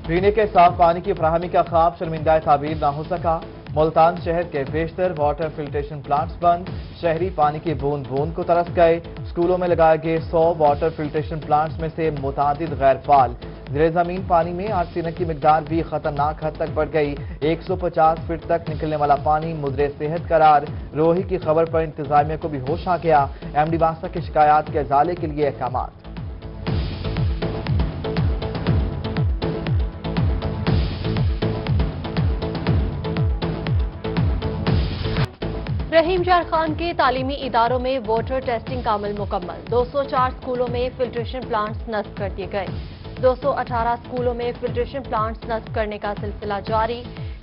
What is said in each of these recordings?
پینے کے صاف پانی کی فراہمی کا خواب شرمندہ تعبیر نہ ہو سکا۔ ملتان شہر کے بیشتر واٹر فلٹریشن پلانٹس بند، شہری پانی کی بوند بوند کو ترس گئے۔ سکولوں میں لگائے گئے 100 واٹر فلٹریشن پلانٹس میں سے متعدد غیر فعال۔ زیر زمین پانی میں آرسینک کی مقدار بھی خطرناک حد تک بڑھ گئی۔ 150 فٹ تک نکلنے والا پانی مضر صحت قرار۔ روہی کی خبر پر انتظامیہ کو بھی ہوش آ گیا۔ ایم ڈی واسطہ کی شکایات کے ازالے کے لیے احکامات۔ رحیم جار خان کے تعلیمی اداروں میں واٹر ٹیسٹنگ کا عمل مکمل۔ 204 سکولوں میں فلٹریشن پلانٹس نصب کر دیے گئے۔ 218 سکولوں میں فلٹریشن پلانٹس نصب کرنے کا سلسلہ جاری۔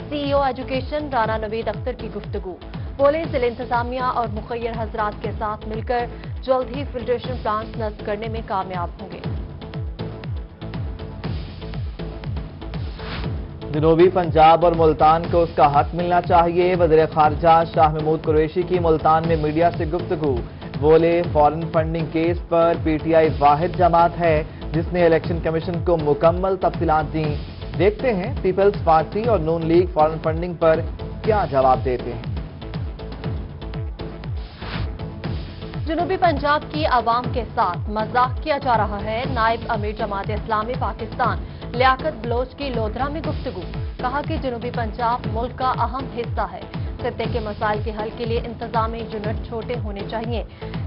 سی ای او ایجوکیشن رانا نوید اختر کی گفتگو۔ بولے ضلع انتظامیہ اور مخیر حضرات کے ساتھ مل کر جلد ہی فلٹریشن پلانٹس نصب کرنے میں کامیاب ہوں گے۔ جنوبی پنجاب اور ملتان کو اس کا حق ملنا چاہیے۔ وزیر خارجہ شاہ محمود قریشی کی ملتان میں میڈیا سے گفتگو۔ بولے foreign funding case per P T I واحد جماعت ہے جس نے الیکشن کمیشن کو مکمل تفصیلات دیں۔ دیکھتے ہیں پیپلز پارٹی اور نون لیگ فارن فنڈنگ پر کیا جواب دیتے ہیں۔ جنوبی پنجاب کی عوام کے ساتھ مذاق کیا جا رہا ہے۔ نائب امیر جماعت اسلامی پاکستان لیاقت بلوچ کی لودھرا میں گفتگو۔ کہا کہ جنوبی پنجاب ملک کا اہم حصہ ہے۔ خطے کے مسائل کے حل کے لیے انتظامی یونٹ چھوٹے ہونے چاہیے۔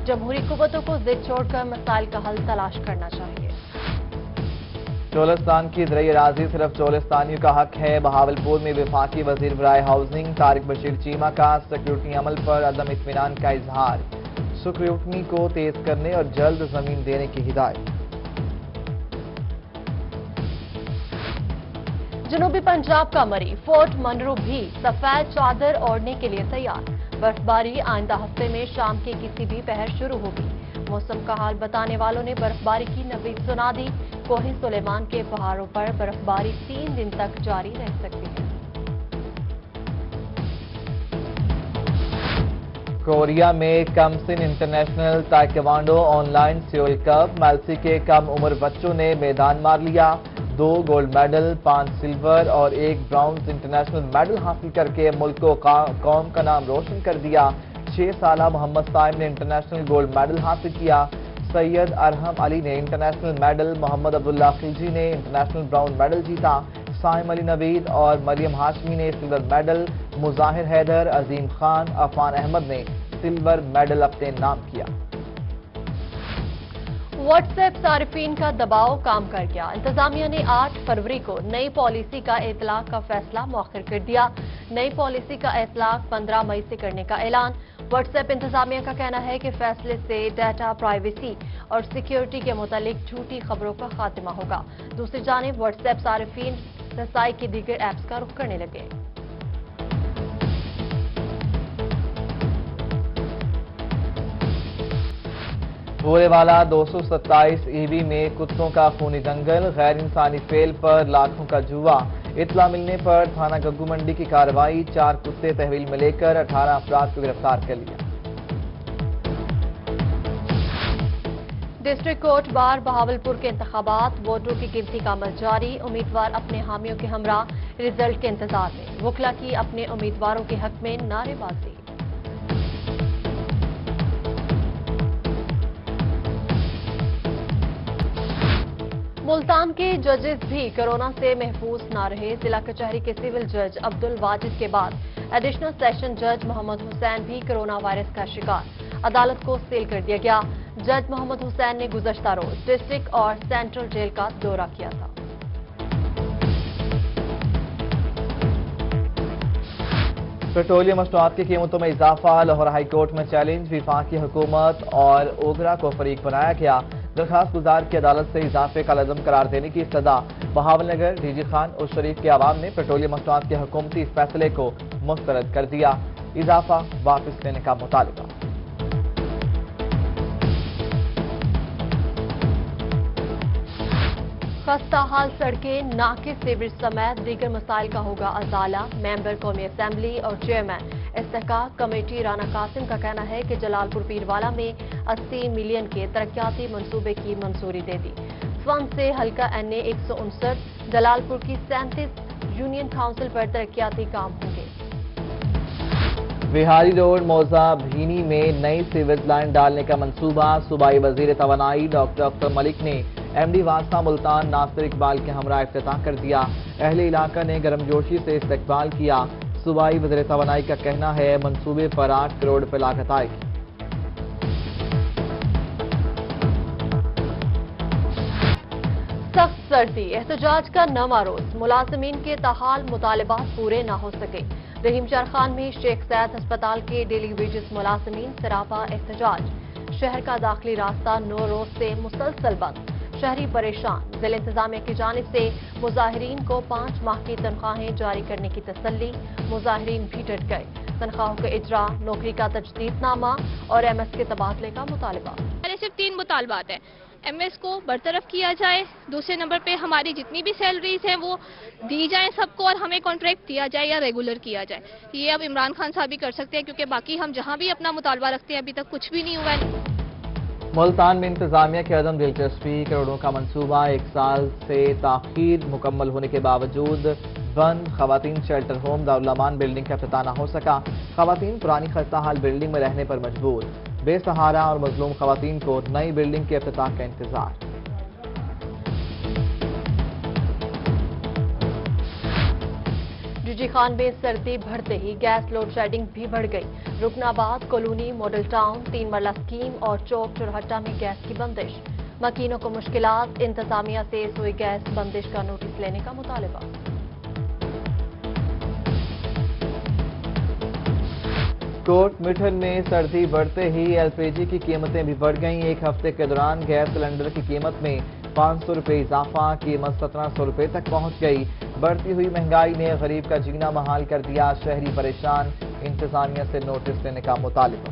جمہوری قوتوں کو ضد چھوڑ کر مسائل کا حل تلاش کرنا چاہیے۔ چولستان کی زرعی اراضی صرف چولستانیوں کا حق ہے۔ بہاولپور میں وفاقی وزیر برائے ہاؤسنگ طارق بشیر چیمہ کا سیکیورٹی عمل پر عدم اطمینان کا اظہار۔ سیکیورٹی کو تیز کرنے اور جلد زمین دینے کی ہدایت۔ جنوبی پنجاب کا مری فورٹ منرو بھی سفید چادر اوڑھنے کے لیے تیار۔ برفباری آئندہ ہفتے میں شام کے کسی بھی پہر شروع ہوگی۔ موسم کا حال بتانے والوں نے برفباری کی نوید سنا دی۔ کوہ سلیمان کے پہاڑوں پر برفباری 3 دن تک جاری رہ سکتی ہے۔ کوریا میں کم سن international taekwondo online Seoul cup Mailsi کے کم عمر بچوں نے میدان مار لیا۔ 2 گولڈ میڈل، 5 سلور اور 1 برونز انٹرنیشنل میڈل حاصل کر کے ملک کو قوم کا نام روشن کر دیا۔ 6 سالہ محمد صائم نے انٹرنیشنل گولڈ میڈل حاصل کیا۔ سید ارحم علی نے انٹرنیشنل میڈل، محمد عبداللہ خلجی نے انٹرنیشنل براؤن میڈل جیتا۔ سائم علی نوید اور مریم ہاشمی نے سلور میڈل، مظاہر حیدر، عظیم خان، عفان احمد نے سلور میڈل اپنے نام کیا۔ واٹس ایپ صارفین کا دباؤ کام کر گیا۔ انتظامیہ نے 8 فروری کو نئی پالیسی کا اطلاق کا فیصلہ مؤخر کر دیا۔ نئی پالیسی کا اطلاق 15 مئی سے کرنے کا اعلان۔ واٹس ایپ انتظامیہ کا کہنا ہے کہ فیصلے سے ڈیٹا پرائیویسی اور سیکیورٹی کے متعلق جھوٹی خبروں کا خاتمہ ہوگا۔ دوسری جانب واٹس ایپ صارفین رسائی کی دیگر ایپس کا رخ کرنے لگے۔ بولے والا 227 ای وی میں کتوں کا خونی دنگل، غیر انسانی فعل پر لاکھوں کا جوا۔ اطلاع ملنے پر تھانہ گگو منڈی کی کارروائی، 4 کتے تحویل میں لے کر 18 افراد کو گرفتار کر لیا۔ ڈسٹرکٹ کورٹ بار بہاولپور کے انتخابات، ووٹوں کی گنتی کا عمل جاری۔ امیدوار اپنے حامیوں کے ہمراہ رزلٹ کے انتظار میں۔ وکلا کی اپنے امیدواروں کے حق میں نعرے بازی۔ ملتان کے ججز بھی کرونا سے محفوظ نہ رہے۔ ضلع کچہری کے سول جج عبد الواجد کے بعد ایڈیشنل سیشن جج محمد حسین بھی کرونا وائرس کا شکار۔ عدالت کو سیل کر دیا گیا۔ جج محمد حسین نے گزشتہ روز ڈسٹرکٹ اور سینٹرل جیل کا دورہ کیا تھا۔ پیٹرولیم مصنوعات کی قیمتوں میں اضافہ، لاہور ہائی کورٹ میں چیلنج، وفاقی حکومت اور اوگرا کو فریق بنایا گیا۔ درخواست گزار کی عدالت سے اضافے کا لازم قرار دینے کی استدعا۔ بہاول نگر ڈی جی خان اور شریف کے عوام نے پیٹرولیم مصنوعات کے حکومتی اس فیصلے کو مسترد کر دیا۔ اضافہ واپس لینے کا مطالبہ۔ خستہ حال سڑکیں، ناقص سیوریج سمیت دیگر مسائل کا ہوگا ازالہ۔ ممبر قومی اسمبلی اور چیئرمین استحقاق کمیٹی رانا قاسم کا کہنا ہے کہ جلال پور پیروالا میں 80 ملین کے ترقیاتی منصوبے کی منظوری دے دی۔ S1 سے حلقہ NA 159 جلال پور کی 37 یونین کاؤنسل پر ترقیاتی کام ہوں گے۔ بہاری روڈ موزہ بھینی میں نئی سیویج لائن ڈالنے کا منصوبہ صوبائی وزیر توانائی ڈاکٹر اختر ملک نے MD واسطہ ملتان ناصر اقبال کے ہمراہ افتتاح کر دیا۔ اہل علاقہ نے گرم جوشی سے استقبال کیا۔ صوبائی وزیر توانائی کا کہنا ہے منصوبے پر 8 کروڑ روپے لاگت آئے گی۔ سخت سردی، احتجاج کا 9واں روز، ملازمین کے تاحال مطالبات پورے نہ ہو سکے۔ رحیم چار خان میں شیخ زید ہسپتال کے ڈیلی ویجز ملازمین سراپا احتجاج۔ شہر کا داخلی راستہ 9 روز سے مسلسل بند، شہری پریشان۔ ضلع انتظامیہ کی جانب سے مظاہرین کو 5 ماہ کی تنخواہیں جاری کرنے کی تسلی، مظاہرین بھی ڈٹ گئے۔ تنخواہوں کے اجرا، نوکری کا تجدید نامہ اور MS کے تبادلے کا مطالبہ۔ ہمارے صرف 3 مطالبات ہیں۔ MS کو برطرف کیا جائے، دوسرے نمبر پہ ہماری جتنی بھی سیلریز ہیں وہ دی جائیں سب کو، اور ہمیں کانٹریکٹ دیا جائے یا ریگولر کیا جائے۔ یہ اب عمران خان صاحب بھی کر سکتے ہیں، کیونکہ باقی ہم جہاں بھی اپنا مطالبہ رکھتے ہیں ابھی تک کچھ بھی نہیں ہوا ہے۔ ملتان میں انتظامیہ کی عدم دلچسپی، کروڑوں کا منصوبہ 1 سال سے تاخیر مکمل ہونے کے باوجود بند۔ خواتین شیلٹر ہوم دارالامان بلڈنگ کا افتتاح نہ ہو سکا۔ خواتین پرانی خستہحال بلڈنگ میں رہنے پر مجبور۔ بے سہارا اور مظلوم خواتین کو نئی بلڈنگ کے افتتاح کا انتظار۔ جی خان میں سردی بڑھتے ہی گیس لوڈ شیڈنگ بھی بڑھ گئی۔ رکن آباد کالونی، ماڈل ٹاؤن، 3 مرلہ اسکیم اور چوک چورہٹہ میں گیس کی بندش۔ مکینوں کو مشکلات، انتظامیہ سے سوئی گیس بندش کا نوٹس لینے کا مطالبہ۔ کوٹ مٹھن میں سردی بڑھتے ہی LPG کی قیمتیں بھی بڑھ گئیں۔ ایک ہفتے کے دوران گیس سلنڈر کی قیمت میں 500 روپے اضافہ، قیمت 1700 روپے تک پہنچ گئی۔ بڑھتی ہوئی مہنگائی نے غریب کا جینا محال کر دیا، شہری پریشان، انتظامیہ سے نوٹس لینے کا مطالبہ۔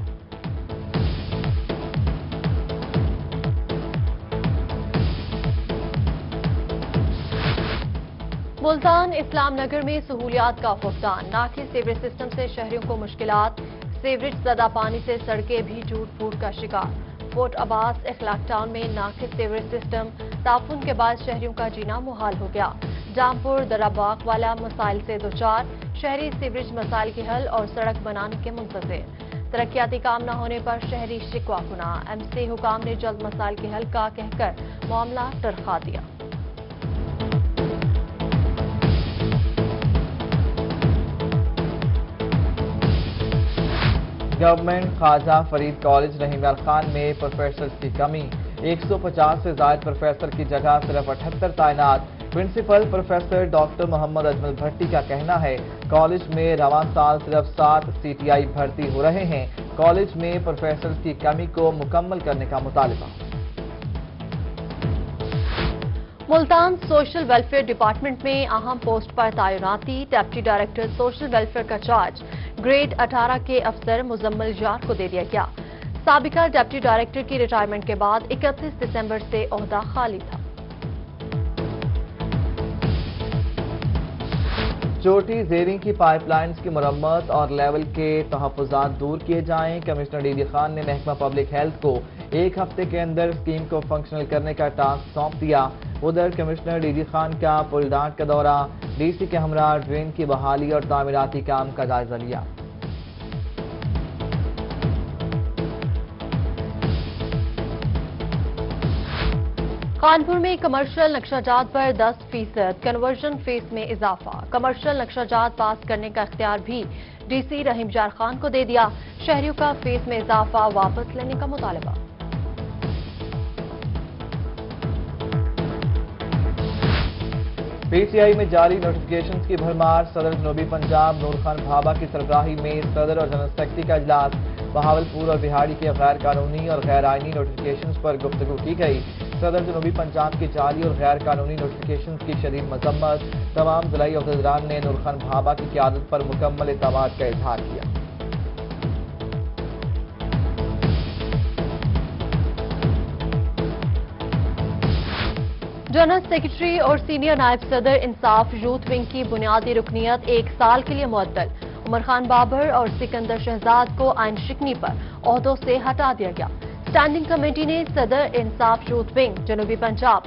ملتان اسلام نگر میں سہولیات کا فقدان، ناقص سیوریج سسٹم سے شہریوں کو مشکلات، سیوریج زدہ پانی سے سڑکیں بھی ٹوٹ پھوٹ کا شکار۔ فورٹ عباس اخلاق ٹاؤن میں ناقص سیوریج سسٹم، تعفن کے بعد شہریوں کا جینا محال ہو گیا۔ جامپور دراباغ والا مسائل سے دوچار، شہری سیوریج مسائل کے حل اور سڑک بنانے کے منتظر۔ ترقیاتی کام نہ ہونے پر شہری شکوہ کناں، MC حکام نے جلد مسائل کے حل کا کہہ کر معاملہ ٹرخا دیا۔ گورنمنٹ خواجہ فرید کالج رحیم یار خان میں پروفیسرز کی کمی، 150 سے زائد پروفیسر کی جگہ صرف 78 تعینات۔ پرنسپل پروفیسر ڈاکٹر محمد اجمل بھٹی کا کہنا ہے کالج میں رواں سال صرف 7 CTI بھرتی ہو رہے ہیں۔ کالج میں پروفیسرز کی کمی کو مکمل کرنے کا مطالبہ۔ ملتان سوشل ویلفیئر ڈپارٹمنٹ میں اہم پوسٹ پر تعیناتی، ڈپٹی ڈائریکٹر سوشل ویلفیئر کا چارج گریڈ 18 کے افسر مزمل یار کو دے دیا گیا۔ سابقہ ڈپٹی ڈائریکٹر کی ریٹائرمنٹ کے بعد 31 دسمبر سے عہدہ خالی تھا۔ چوٹی زیریں کی پائپ لائنز کی مرمت اور لیول کے تحفظات دور کیے جائیں۔ کمشنر DD خان نے محکمہ پبلک ہیلتھ کو 1 ہفتے کے اندر اسکیم کو فنکشنل کرنے کا ٹاسک سونپ دیا۔ ادھر کمشنر DD خان کا پلڈانٹ کا دورہ، DC کے ہمراہ ڈرین کی بحالی اور تعمیراتی کام کا جائزہ لیا۔ کانپور میں کمرشل نقشہ جات پر 10% کنورژن فیس میں اضافہ، کمرشل نقشہ جات پاس کرنے کا اختیار بھی DC رحیم یار خان کو دے دیا۔ شہریوں کا فیس میں اضافہ واپس لینے کا مطالبہ۔ PTI میں جاری نوٹیفکیشنز کی بھرمار، صدر جنوبی پنجاب نور خان بھابا کی سربراہی میں صدر اور جنرل سیکرٹری کا اجلاس۔ بہاولپور اور بہاڑی کے غیر قانونی اور غیر آئینی نوٹیفکیشنز پر گفتگو کی گئی۔ صدر جنوبی پنجاب کی جعلی اور غیر قانونی نوٹیفکیشنز کی شدید مذمت، تمام ضلعی عہدیداران نے نور خان بھابا کی قیادت پر مکمل اعتماد کا اظہار کیا۔ جنرل سیکرٹری اور سینئر نائب صدر انصاف یوتھ ونگ کی بنیادی رکنیت 1 سال کے لیے معطل۔ عمر خان بابر اور سکندر شہزاد کو آئین شکنی پر عہدوں سے ہٹا دیا گیا۔ اسٹینڈنگ کمیٹی نے صدر انصاف یوتھ ونگ جنوبی پنجاب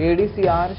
ADCR